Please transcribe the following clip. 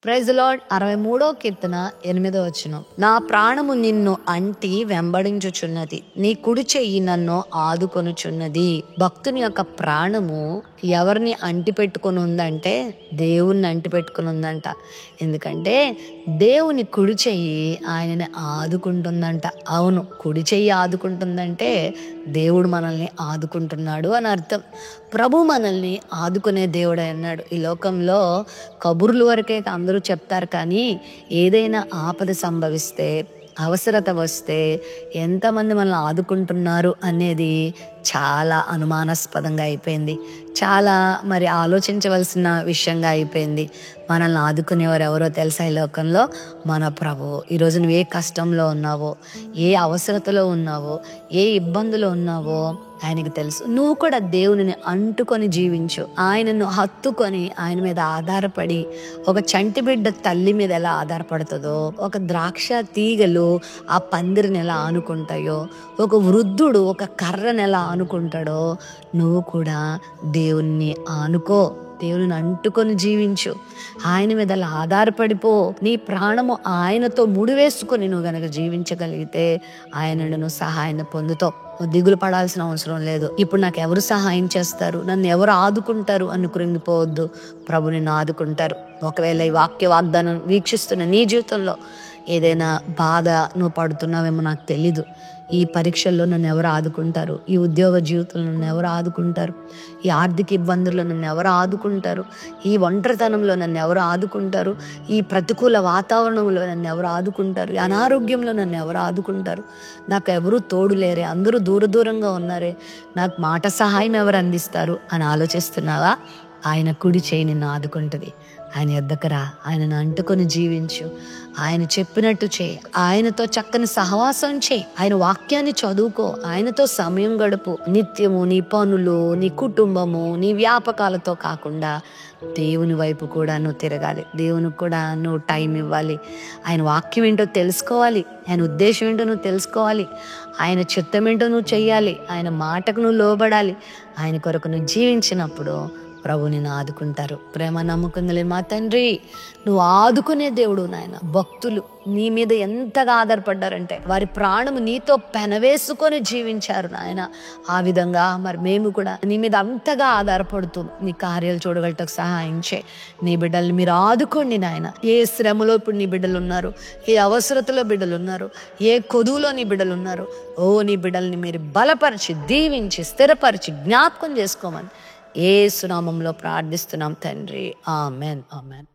Praise the lord. 63వ కీర్తన 8వ వచనం. నా ప్రాణము నిన్ను అంటి వెంబడించుచున్నది, నీ కుడి చెయ్యి నన్ను ఆదుకొనుచున్నది. భక్తుని యొక్క ప్రాణము ఎవరిని అంటి పెట్టుకుని ఉందంటే దేవుణ్ణి అంటి పెట్టుకుని ఉందంట. ఎందుకంటే దేవుని కుడి చెయ్యి ఆయనని ఆదుకుంటుందంట. అవును, కుడి చెయ్యి ఆదుకుంటుందంటే దేవుడు మనల్ని ఆదుకుంటున్నాడు అని అర్థం. ప్రభు మనల్ని ఆదుకునే దేవుడే అన్నాడు. ఈ లోకంలో కబుర్లు వరకే అందరూ చెప్తారు, కానీ ఏదైనా ఆపద సంభవిస్తే, అవసరత వస్తే ఎంతమంది మనల్ని ఆదుకుంటున్నారు అనేది చాలా అనుమానాస్పదంగా అయిపోయింది. చాలా ఆలోచించవలసిన విషయంగా అయిపోయింది. మనల్ని ఆదుకునేవారు ఎవరో తెలుసా ఈ లోకంలో? మన ప్రభు. ఈరోజు నువ్వు ఏ కష్టంలో ఉన్నావో, ఏ అవసరతలో ఉన్నావో, ఏ ఇబ్బందులో ఉన్నావో ఆయనకి తెలుసు. నువ్వు కూడా దేవునిని అంటుకొని జీవించు. ఆయనను హత్తుకొని ఆయన మీద ఆధారపడి, ఒక చంటి బిడ్డ తల్లి మీద ఎలా ఆధారపడుతుందో, ఒక ద్రాక్ష తీగలు ఆ పందిరిని ఎలా ఆనుకుంటాయో, ఒక వృద్ధుడు ఒక కర్రను ఎలా ఆనుకుంటాడో, నువ్వు కూడా దేవుణ్ణి ఆనుకో. దేవుని అంటుకొని జీవించు. ఆయన మీద అలా ఆధారపడిపో. నీ ప్రాణము ఆయనతో ముడివేసుకొని నువ్వు గనక జీవించగలిగితే ఆయనను నువ్వు సహాయాన్ని పొందుతావు. దిగులు పడాల్సిన అవసరం లేదు. ఇప్పుడు నాకు ఎవరు సహాయం చేస్తారు, నన్ను ఎవరు ఆదుకుంటారు అని కృంగిపోవద్దు. ప్రభు నిన్ను ఆదుకుంటారు. ఒకవేళ ఈ వాగ్దానం వీక్షిస్తున్న నీ జీవితంలో ఏదైనా బాధ నువ్వు పడుతున్నావేమో నాకు తెలీదు. ఈ పరీక్షల్లో నన్ను ఎవరు ఆదుకుంటారు, ఈ ఉద్యోగ జీవితంలో నన్ను ఎవరు ఆదుకుంటారు, ఈ ఆర్థిక ఇబ్బందుల్లో నన్ను ఎవరు ఆదుకుంటారు, ఈ ఒంటరితనంలో నన్ను ఎవరు ఆదుకుంటారు, ఈ ప్రతికూల వాతావరణంలో నన్ను ఎవరు ఆదుకుంటారు, ఈ అనారోగ్యంలో నన్ను ఎవరు ఆదుకుంటారు, నాకు ఎవరు తోడు లేరే, అందరూ దూరంగా ఉన్నారే, నాకు మాట సహాయం ఎవరు అందిస్తారు అని ఆలోచిస్తున్నావా? ఆయన కుడి చేయి నిన్ను ఆదుకుంటుంది. ఆయన యొద్దకు రా, ఆయనను అంటుకొని జీవించు. ఆయన చెప్పినట్టు చేయి. ఆయనతో చక్కని సహవాసం చేయి. ఆయన వాక్యాన్ని చదువుకో. ఆయనతో సమయం గడుపు. నిత్యము నీ పనులు, నీ కుటుంబము, నీ వ్యాపకాలతో కాకుండా దేవుని వైపు కూడా నువ్వు తిరగాలి. దేవునికి కూడా నువ్వు టైం ఇవ్వాలి. ఆయన వాక్యం ఏంటో తెలుసుకోవాలి. ఆయన ఉద్దేశం ఏంటో నువ్వు తెలుసుకోవాలి. ఆయన చిత్తం ఏంటో నువ్వు చెయ్యాలి. ఆయన మాటకు నువ్వు లోబడాలి. ఆయన కొరకు నువ్వు జీవించినప్పుడు ప్రభు నిన్ను ఆదుకుంటారు. ప్రేమ నమ్మకం కలిగిన మా తండ్రి, నువ్వు ఆదుకునే దేవుడు నాయన. భక్తులు నీ మీద ఎంతగా ఆధారపడ్డారంటే వారి ప్రాణము నీతో పెనవేసుకొని జీవించారు నాయన. ఆ విధంగా మేము కూడా నీ మీద అంతగా ఆధారపడుతూ నీ కార్యాలు చూడగలటకు సహాయం చేయి. నీ బిడ్డల్ని మీరు ఆదుకోండి నాయన. ఏ శ్రమలో ఇప్పుడు నీ బిడ్డలు ఉన్నారు, ఏ అవసరతలో బిడ్డలు ఉన్నారు, ఏ కొదువులో నీ బిడ్డలు ఉన్నారు, నీ బిడ్డల్ని మీరు బలపరిచి, దీవించి, స్థిరపరిచి, జ్ఞాపకం చేసుకోమని యేసు నామములో ప్రార్థిస్తున్నాం తండ్రి. Amen, amen.